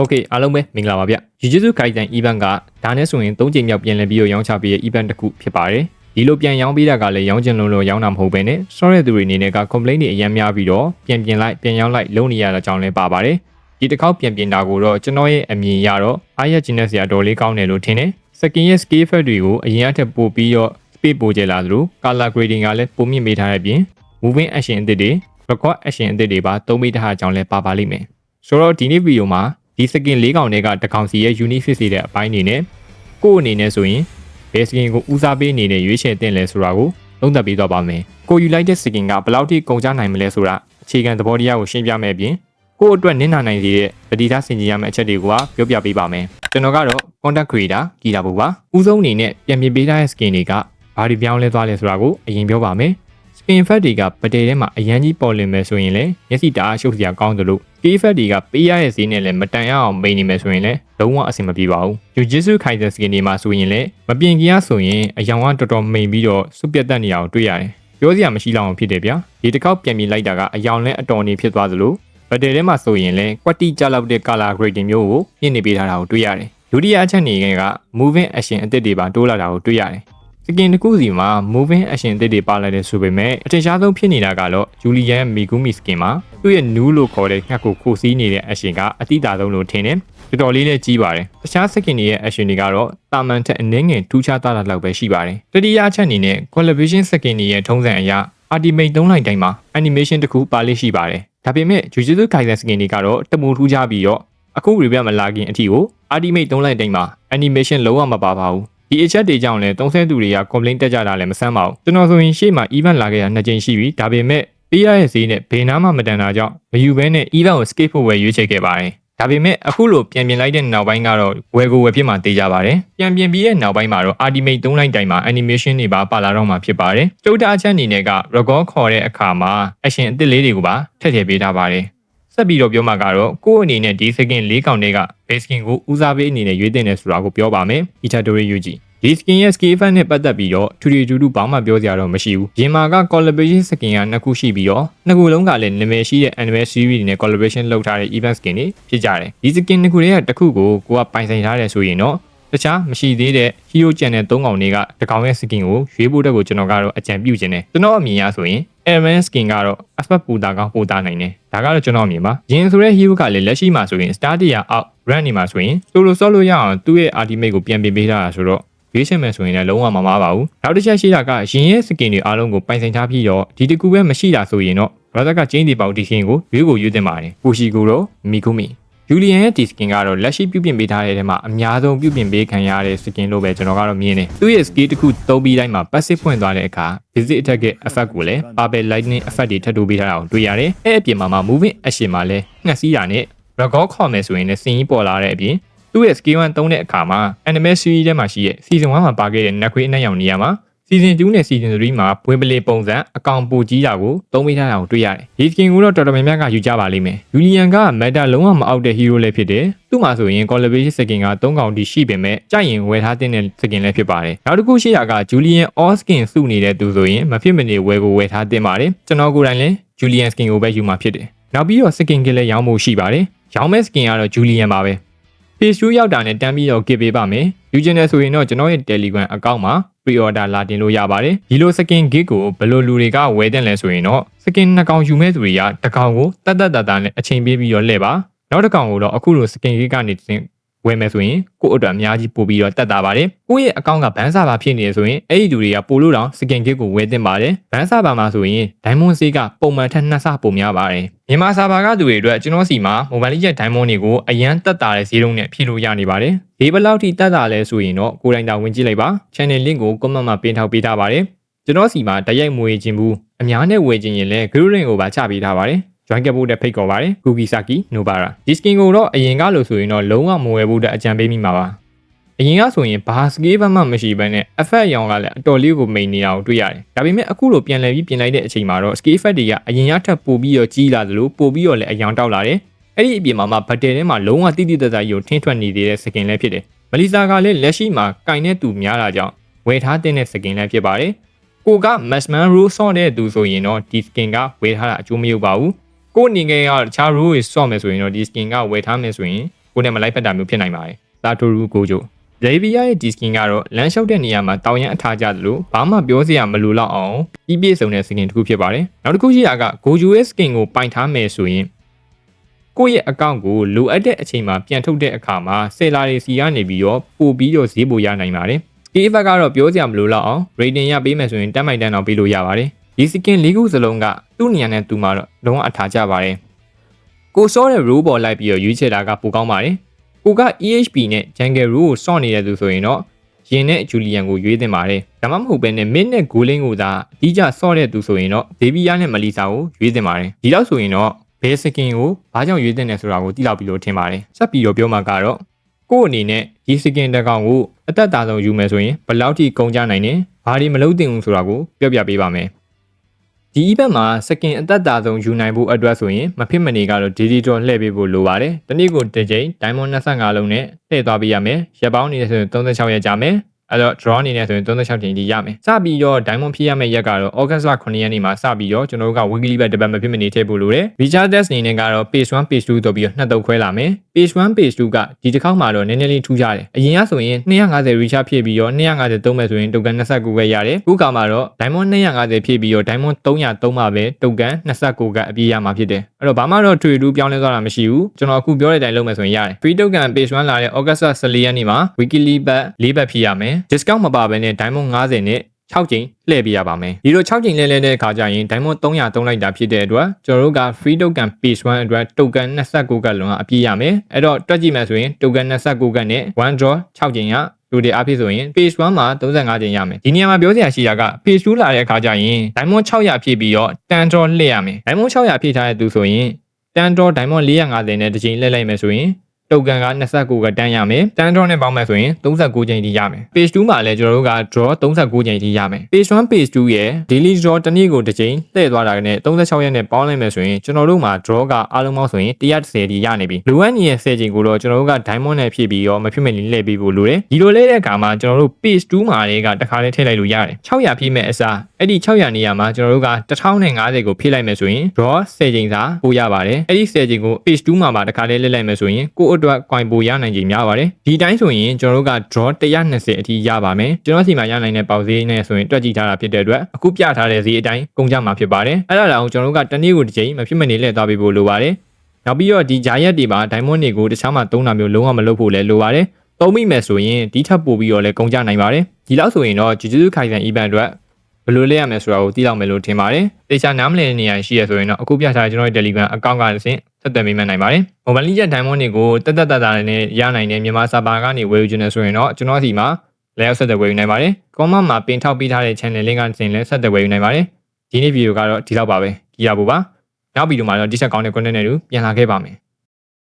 Okay အားလုံးပဲမင်္ဂလာပါဗျ။ Jujutsu Kaisen event ကဒါနဲ့ဆိုရင်3ချိန်မြောက်ပြန်လည်ပြီးတော့ရောင်းချပေးတဲ့ event တစ်ခုဖြစ်ပါတယ်။ဒီလိုပြန်ရောင်းပေးတာကလည်းရောင်းချင်လို့ရောင်းတာမဟုတ်ဘဲနဲ့ short တဲ့သူတွေအနေနဲ့က complaint တွေအများများပြီးတော့ပြန်လိုက်ပြန်ရောင်းလိုက်လုပ်နေရတာကြောင့်လည်းပါပါတယ်။ဒီတစ်ခေါက်ပြန်တာကိုတော့ကျွန်တော်ရဲ့အမြင်ရတော့အားရကျင်းတဲ့စရာတော်လေးကောင်းတယ်လို့ထင်တယ်။ Skin ရဲ့ scale effect တွေကိုအရင်အထက်ပို့ပြီးတော့ speed ပို့ကြလာသလို color grading ကလည်းပုံမြင့်ပေးထားတဲ့ပြင် moving action အသစ်တွေ record action အသစ်တွေပါသုံးပေးထားတာကြောင့်လည်းပါလိမ့်မယ်။ဆိုတော့ဒီနေ့ဗီဒီယိုမှာဒီစကင်၄កောင်တွေကတကောင်စီရဲ့ unique ဖြစ်စေတဲ့အပိုင်းအနေနဲ့ကို့အနေနဲ့ဆိုရင်ဘယ်စကင်ကိုဦးစားပေးအနေနဲ့ရွေးချယ်တင်လဲဆိုတာကိုသုံးသပ်ပေးသွားပါမယ်။ကိုယူလိုက်တဲ့စကင်ကဘယ်လောက်ထိကုန်ကျနိုင်မလဲဆိုတာအခြေခံသဘောတရားကိုရှင်းပြမယ်ပြင်ကို့အတွက်နင့်နာနိုင်စေတဲ့ပဋိသတ်ဆင်ခြင်ရမယ့်အချက်တွေကိုပြောပြပေးပါမယ်။ကျွန်တော်ကတော့ content creator ကီတာဘူပါ။ဦးဆုံးအနေနဲ့ပြန်ပြင်ပေးထားတဲ့စကင်တွေကဘာတွေပြောင်းလဲသွားလဲဆိုတာကိုအရင်ပြောပါမယ်။ skin effect တွေကပတဲထဲမှာအရန်ကြီးပေါ်လွင်မယ်ဆိုရင်လည်းမျက်စိတအားရှုပ်စရာကောင်းသလို skin effect တွေကပေးရတဲ့ဈေးနဲ့လည်းမတန်ရအောင်မိန်နေမယ်ဆိုရင်လည်းလုံးဝအဆင်မပြေပါဘူး။ Jujutsu Kaisen skin တွေမှာဆိုရင်လည်းမပြင်ကြရဆိုရင်အယောင်ကတော်တော်မိန်ပြီးတော့စုပြတ်တက်နေအောင်တွေ့ရတယ်။ပြောစရာမရှိလောက်အောင်ဖြစ်တယ်ဗျာ။ဒီတစ်ခေါက်ပြန်ပြင်လိုက်တာကအယောင်လည်းအတော်နေဖြစ်သွားသလိုပတဲထဲမှာဆိုရင်လည်းကွက်တိကြလောက်တဲ့ color grading မျိုးကိုမြင့်နေပေးထားတာကိုတွေ့ရတယ်။ဒုတိယအချက်အနေနဲ့က moving action အသစ်တွေပါတိုးလာတာကိုတွေ့ရတယ်။စကင်တစ်ခုစီမှာ moving action အသစ်တွေပါလာတယ်ဆိုပေမဲ့အထင်ရှားဆုံးဖြစ်နေတာကတော့ဂျူလီယန်မီဂူမီစကင်မှာသူ့ရဲ့ new လို့ခေါ်တဲ့ငှက်ကိုခိုးစီးနေတဲ့ action ကအတိအသာဆုံးလို့ထင်တယ်။တော်တော်လေးလည်းကြီးပါတယ်။တခြားစကင်တွေရဲ့ action တွေကတော့တာမန်ထက်အနည်းငယ်ထူးခြားတာလောက်ပဲရှိပါတယ်။တတိယအချက်အနေနဲ့ collaboration စကင်တွေရဲ့ထုံးစံအရ ultimate 3 line တိုင်းမှာ animation တစ်ခုပါလေးရှိပါတယ်။ဒါပေမဲ့ Jujutsu Kaisen စကင်တွေကတော့တမူထူးခြားပြီးတော့အခု review မလာခင်အထိကို ultimate 3 line တိုင်းမှာ animation လုံးဝမပါပါဘူး။ဒီအချက်တွေကြောင့်လည်းသုံးဆဲသူတွေက complaint တက်ကြတာလည်းမဆန်းပါဘူးကျွန်တော်ဆိုရင်ရှေ့မှာ event လာခဲ့တာ2ကြိမ်ရှိပြီဒါပေမဲ့ပေးရတဲ့ဈေးနဲ့ဘယ်နာမှမတန်တာကြောင့်မယူဘဲနဲ့ event ကို skip ဖို့ပဲရွေးချယ်ခဲ့ပါတယ်ဒါပေမဲ့အခုလိုပြန်ပြင်လိုက်တဲ့နောက်ပိုင်းကတော့ဝယ်ကိုဝယ်ဖြစ်မှတေးကြပါတယ်ပြန်ပြင်ပြီးတဲ့နောက်ပိုင်းမှာတော့ ultimate 3 line တိုင်းမှာ animation တွေပါလာတော့မှာဖြစ်ပါတယ်ကျုပ်တာအချက်အနေနဲ့က record ခေါ်တဲ့အခါမှာ action အသစ်လေးတွေကိုပါထည့်ပေးထားပါတယ်ဆက်ပြီးတော့ပြောမှာကတော့ကိုယ့်အနေနဲ့ဒီ skin ၄កောင်တွေက base skin ကိုဦးစားပေးအနေနဲ့ရွေးတင်တယ်ဆိုတာကိုပြောပါမယ် Itadori Yujiဒီ skin ရဲ့ scale effect နဲ့ပတ်သက်ပြီးတော့ထူထူဘာမှပြောစရာတော့မရှိဘူး။ရင်မာက collaboration skin က2ခုရှိပြီးတော့2ခုလုံးကလည်းနာမည်ရှိတဲ့ anime series တွေနဲ့ collaboration လုပ်ထားတဲ့ event skin တွေဖြစ်ကြတယ်။ဒီ skin 2ခုတွေကတစ်ခုကိုကပိုင်ဆိုင်ထားတယ်ဆိုရင်တော့တခြားမရှိသေးတဲ့ hero channel 3កောင်တွေကတစ်ကောင်ရဲ့ skin ကိုရွေးဖို့တက်ကိုကျွန်တော်ကတော့အကြံပြုခြင်းတယ်။ကျွန်တော်အမြင်ရဆိုရင် anime skin ကတော့ aspect ပူတာကောင်းပူတာနိုင်တယ်။ဒါကတော့ကျွန်တော်အမြင်ပါ။ရင်ဆိုတဲ့ hero ကလည်းလက်ရှိမှာဆိုရင် star tier out run နေမှာဆိုရင် solo ဆော့လို့ရအောင်သူ့ရဲ့ ultimate ကိုပြန်ပေးထားတာဆိုတော့ရွေးချယ်မယ်ဆိုရင်လည်းလုံးဝမမားပါဘူး။နောက်တစ်ချက်ရှိတာကရင်ရဲ့ skin တွေအားလုံးကိုပိုင်ဆိုင်ထားပြီးတော့ဒီတကူပဲမရှိတာဆိုရင်တော့ဘာသာကကျင်းဒီပေါဒီရှင်ကိုရွေးတင်ပါတယ်။ပူရှိကူတော့မီကူမီဂျူလီယန်ရဲ့ဒီ skin ကတော့လက်ရှိပြုပြင်ပေးထားတဲ့ထဲမှာအများဆုံးပြုပြင်ပေးခံရတဲ့ skin လို့ပဲကျွန်တော်ကတော့မြင်တယ်။သူ့ရဲ့ skill တစ်ခုသုံးပြီးတိုင်းမှာ passive ဖွင့်သွားတဲ့အခါ visit attack ရဲ့ effect ကိုလည်း purple lightning effect တွေထပ်တိုးပေးထားတာကိုတွေ့ရတယ်။အဲ့အပြင်မှာ moving action မှာလည်းငှက်စီးတာနဲ့ record ခေါ်မယ်ဆိုရင်လည်းစင်ကြီးပေါ်လာတဲ့အပြင်သူ့ရဲ့ skill 1သုံးတဲ့အခါမှာ anime series ထဲမှာရှိတဲ့ season 1မှာပါခဲ့တဲ့နက်ခွေးအနက်ရောင်နေရာမှာ season 2နဲ့ season 3မှာဝင်းပလေပုံစံအကောင်ပူကြီးတာကိုသုံးပေးထားတာကိုတွေ့ရတယ်။ဒီ skin ကိုတော့တော်တော်များများကယူကြပါလိမ့်မယ်။ Julian က meta လုံးဝမအောက်တဲ့ hero လည်းဖြစ်တယ်။သူ့မှာဆိုရင် collaboration skin က3កောင်တိရှိပေမဲ့ကြိုက်ရင်ဝယ်ထားတဲ့ skin လည်းဖြစ်ပါတယ်။နောက်တစ်ခုရှိတာက Julian all skin စုနေတဲ့သူဆိုရင်မဖြစ်မနေဝယ်ကိုဝယ်ထားတင်ပါတယ်။ကျွန်တော်ကိုယ်တိုင်လည်း Julian skin ကိုပဲယူမှာဖြစ်တယ်။နောက်ပြီးတော့ skin ကလည်းရောင်းဖို့ရှိပါတယ်။ရောင်းမဲ့ skin ကတော့ Julian ပါပဲ။ Page 2ရောက်တာနဲ့တန်းပြီးတော့ give ပေးပါမယ်။ယူချင်တယ်ဆိုရင်တော့ကျွန်တော်ရဲ့ Telegram account မှာ pre-order လာတင်လို့ရပါတယ်။ဒီလို skin gig ကိုဘယ်လိုလူတွေကဝယ်တင်လဲဆိုရင်တော့ skin 2កောင်ယူမဲ့သူတွေကတစ်កောင်ကိုတတ်နဲ့အချိန်ပေးပြီးတော့လှည့်ပါ။နောက်တစ်កောင်ကိုတော့အခုလို skin gig ကနေဝယ်မယ်ဆိုရင်ကိုယ့်အတွက်အများကြီးပို့ပြီးတော့တက်တာပါတယ်။ကိုယ့်ရဲ့ account ကဘန်းစာပါဖြစ်နေရဆိုရင်အဲ့ဒီလူတွေကပို့လို့တောင် skin gig ကိုဝယ်တင်ပါတယ်။ဘန်းစာပါမှာဆိုရင် diamond ဈေးကပုံမှန်ထက်2ဆပိုများပါတယ်။မြန်မာစာပါကသူတွေအတွက်ကျွန်တော်စီမှာ mobile legend diamond တွေကိုအရန်တက်တာတဲ့ဈေးနှုန်းနဲ့ဖြည့်လို့ရနေပါတယ်။ဒီဘယ်လောက်ထိတက်တာလဲဆိုရင်တော့ကိုယ်တိုင်တာဝင်ကြည့်လိုက်ပါ။ channel link ကို comment မှာပေးထားပေးထားပါတယ်။ကျွန်တော်စီမှာတိုက်ရိုက်မွေခြင်းဘူးအများနဲ့ဝယ်ခြင်းရင်လည်း group link ကိုပါချပေးထားပါတယ်။ join ခဲ့ဖို့တဲ့ဖိတ်ခေါ်ပါတယ်။ Kugisaki Nobara ဒီ skin ကိုတော့အရင်ကလို့ဆိုရင်တော့လုံးဝမဝယ်ဖို့တဲ့အကြံပေးမိမှာပါ။အရင်ကဆိုရင်ဘာ skill မှမရှိဘဲနဲ့ effect ရောင်ကလည်းအတော်လေးကိုမိန်နေတာကိုတွေ့ရတယ်။ဒါပေမဲ့အခုလိုပြန်လည်ပြီးပြင်လိုက်တဲ့အချိန်မှာတော့ skill effect တွေကအရင်ကထပ်ပိုပြီးတော့ကြီးလာသလိုပိုပြီးတော့လည်းအယောင်တောက်လာတယ်။အဲ့ဒီအပြင်မှာဘတ်တယ်ထဲမှာလုံးဝတိတိကျကျရုံထင်းထွက်နေသေးတဲ့ skin လည်းဖြစ်တယ်။မလီစာကလည်းလက်ရှိမှာကင်တဲ့သူများတာကြောင့်ဝယ်ထားတဲ့ skin လည်းဖြစ်ပါတယ်။ကိုက Maxman Rule ဆော့တဲ့သူဆိုရင်တော့ဒီ skin ကဝယ်ထားတာအကျိုးမရောက်ပါဘူး။ကိုအနေငယ်ကတခြား rule တွေဆော့မယ်ဆိုရင်တော့ဒီ skin ကဝယ်ထားမယ်ဆိုရင် ကိုနဲ့မလိုက်ဖက်တာမျိုးဖြစ်နိုင်ပါတယ်စာတိုရူကိုဂျိုဇေဗီယာရဲ့ဒီစကင်ကတော့လမ်းလျှောက်တဲ့နေရာမှာတောင်ရန်အထားကြသလိုဘာမှပြောစရာမလိုတော့အောင်ပြီးပြည့်စုံတဲ့စကင်တစ်ခုဖြစ်ပါတယ်နောက်တစ်ခုရှိတာကဂိုဂျိုရဲ့စကင်ကိုပိုင်ထားမယ်ဆိုရင်ကိုယ့်ရဲ့အကောင့်ကိုလိုအပ်တဲ့အချိန်မှာပြန်ထုတ်တဲ့အခါမှာဆယ်လာတွေစီကနေပြီးတော့ပို့ပြီးတော့ဈေးပိုရနိုင်ပါတယ်ဒီဘက်ကတော့ပြောစရာမလိုတော့အောင် rating ရပေးမယ်ဆိုရင်တက်မိုက်တန်းအောင်ပေးလို့ရပါတယ်ဒီစကင်၄ခုစလုံးကသူ့နေရာနဲ့သူ့မှာတော့လုံးဝအထားကြပါတယ်ကိုစောတဲ့ rule ပေါ်လိုက်ပြီးတော့ရွေးချယ်တာကပိုကောင်းပါတယ်ကိုက EHP နဲ့ Jungle Rule ကိုစောင့်နေတဲ့သူဆိုရင်တော့ရင်နဲ့ Julian ကိုရွေးသင့်ပါတယ်ဒါမှမဟုတ်ဘဲနဲ့ Mid နဲ့ Goling ကိုသာအကြီးကျစော့တဲ့သူဆိုရင်တော့ Devia နဲ့ Melissa ကိုရွေးသင့်ပါတယ်ဒီလောက်ဆိုရင်တော့ဘယ်စကင်ကိုဘာကြောင့်ရွေးသင့်တယ်ဆိုတာကိုသိလောက်ပြီးလို့ထင်ပါတယ်ဆက်ပြီးတော့ပြောမှာကတော့ကို့အနေနဲ့ဒီစကင်တစ်ကောင်ကိုအသက်တာဆုံးယူမယ်ဆိုရင်ဘယ်လောက်ထိကုန်ကြနိုင်တယ်ဘာတွေမလုပ်သင့်ဘူးဆိုတာကိုပြောပြပေးပါမယ်ဒီဘက်မှာစကင်အသက်တာဆုံးယူနိုင်ဖို့အတွက်ဆိုရင်မဖြစ်မနေကတော့ digital လှည့်ပေးဖို့လိုပါတယ်။တနည်းကိုတစ်ချိန် diamond 25လုံးနဲ့လှည့်သွားပေးရမယ်။ရက်ပေါင်းနေဆိုရင်36ရက်ကြာမယ်။အဲ့တော့ draw အနေနဲ့ဆိုရင်36ချိန်ထိရမယ်။စပြီးတော့ diamond ဖြစ်ရမယ့်ရက်ကတော့ August လ9ရက်နေ့မှာစပြီးတော့ကျွန်တော်တို့က weekly ဘက်တစ်ပတ်မဖြစ်မနေထည့်ဖို့လိုတယ်။ recharge test အနေနဲ့ကတော့ page 1 page 2တို့ပြီးတော့နှစ်တုပ်ခွဲလာမယ်။ page 1 page 2ကဒီတစ်ခေါက်မှာတော့နည်းနည်းလေးထူးခြားတယ်။အရင်ကဆိုရင်250 recharge ဖြည့်ပြီးတော့250သုံးမယ်ဆိုရင် token 29ပဲရတယ်။အခုကမှတော့ diamond 250ဖြည့်ပြီးတော့ diamond 300သုံးမှပဲ token 29ကအပြည့်ရမှာဖြစ်တယ်။အဲ့တော့ဘာမှတော့ထွေထူးပြောင်းလဲသွားတာမရှိဘူး။ကျွန်တော်အခုပြောတဲ့အတိုင်းလုပ်မယ်ဆိုရင်ရတယ်။ free token page 1လာတဲ့ August 14ရက်နေ့မှာ weekly ဘက်4ဘက်ဖြည့်ရမယ်။ discount မပါဘဲနဲ့ diamond 50နဲ့6ကြိမ်လှည့်ပေးရပါမယ်ဒီလို6ကြိမ်လှည့်တဲ့အခါကျရင် diamond 300သုံးလိုက်တာဖြစ်တဲ့အတွက်ကျွန်တော်တို့က free token page 1အတွက် token 29ကလုံးအပြည့်ရမယ်အဲ့တော့တွက်ကြည့်မယ်ဆိုရင် token 29ကနဲ့ one draw 6ကြိမ်ရလူတွေအဖြစ်ဆိုရင် page 1မှာ35ကြိမ်ရမယ်ဒီနေရာမှာပြောစရာရှိတာက page 2လာတဲ့အခါကျရင် diamond 600ဖြည့်ပြီးတော့10 draw လှည့်ရမယ် diamond 600ဖြည့်ထားတဲ့သူဆိုရင်10 draw diamond 450နဲ့တစ်ကြိမ်လှည့်လိုက်မယ်ဆိုရင်token က29ကတန်းရမယ်တန်း draw နဲ့ပေါင်းမယ်ဆိုရင်39ကြိမ်ထိရမယ် page 2မှာလည်းကျွန်တော်တို့က draw 39ကြိမ်ထိရမယ် page 1 page 2ရဲ့ daily draw တစ်နေ့ကိုတစ်ကြိမ်လှည့်သွားတာနဲ့36ရက်နဲ့ပေါင်းလိုက်မယ်ဆိုရင်ကျွန်တော်တို့မှာ draw ကအားလုံးပေါင်းဆိုရင်130ထိရနေပြီလိုအပ်နေတဲ့10ကြိမ်ကိုတော့ကျွန်တော်တို့က diamond နဲ့ဖြည့်ပြီးတော့မဖြစ်မနေလှည့်ပေးဖို့လိုတယ်ဒီလိုလဲတဲ့အခါမှာကျွန်တော်တို့ page 2မှာတွေကတခါလေးထည့်လိုက်လို့ရတယ်600ဖြည့်မဲ့အစားအဲ့ဒီ600နေရာမှာကျွန်တော်တို့က1050ကိုဖြည့်လိုက်မယ်ဆိုရင် draw 10ကြိမ်သာပို့ရပါတယ်အဲ့ဒီ10ကြိမ်ကို page 2မှာပါတခါလေးလှည့်လိုက်မယ်ဆိုရင်ကိုယ့်အတွက် coin ပိုရနိုင်ကြများပါတယ်ဒီတိုင်းဆိုရင်ကျွန်တော်တို့က draw 120အထိရပါမယ်ကျွန်တော်စီမှာရနိုင်တဲ့ပေါက်ဈေးနဲ့ဆိုရင်တွက်ကြည့်ထားတာဖြစ်တဲ့အတွက်အခုပြထားတဲ့ဈေးအတိုင်းကုန်ကြမှာဖြစ်ပါတယ်အဲ့ဒါတောင်ကျွန်တော်တို့ကတနေ့ကိုတစ်ချိန်မဖြစ်မနေလှည့်သွားပေးဖို့လိုပါတယ်နောက်ပြီးတော့ဒီဂျာရက်တွေမှာ diamond တွေကိုတခြားမှာသုံးတာမျိုးလုံးဝမလုပ်ဖို့လည်းလိုပါတယ်သုံးမိမယ်ဆိုရင်ဒီထပ်ပို့ပြီးတော့လည်းကုန်ကြနိုင်ပါတယ်ဒီလောက်ဆိုရင်တော့ Jujutsu Kaisen event အတွက်ဘယ်လိုလဲရမယ်ဆိုတာကိုသိလောက်မယ်လို့ထင်ပါတယ်တေချာနားမလည်တဲ့နေရာရှိရဆိုရင်တော့အခုပြထားတဲ့ကျွန်တော်ရဲ့ Telegram account ကတစ်ဆင့်ဆက်သွယ်မိမှတ်နိုင်ပါတယ်။ Mobile Legends Diamond တွေကိုတက်နဲ့ရနိုင်တဲ့မြန်မာစာပါကနေဝယ်ယူခြင်းနဲ့ဆိုရင်တော့ကျွန်တော်စီမှာလည်းရောက်ဆက်သွယ်ဝယ်ယူနိုင်ပါတယ်။ Comment မှာပင်ထောက်ပေးထားတဲ့ channel link ကတစ်ဆင့်လည်းဆက်သွယ်ဝယ်ယူနိုင်ပါတယ်။ဒီနေ့ဗီဒီယိုကတော့ဒီလောက်ပါပဲ။ကြည့်ရဖို့ပါ။နောက်ဗီဒီယိုမှာတော့ဒီချက်ကောင်းတဲ့ content တွေပြန်လာခဲ့ပါမယ်။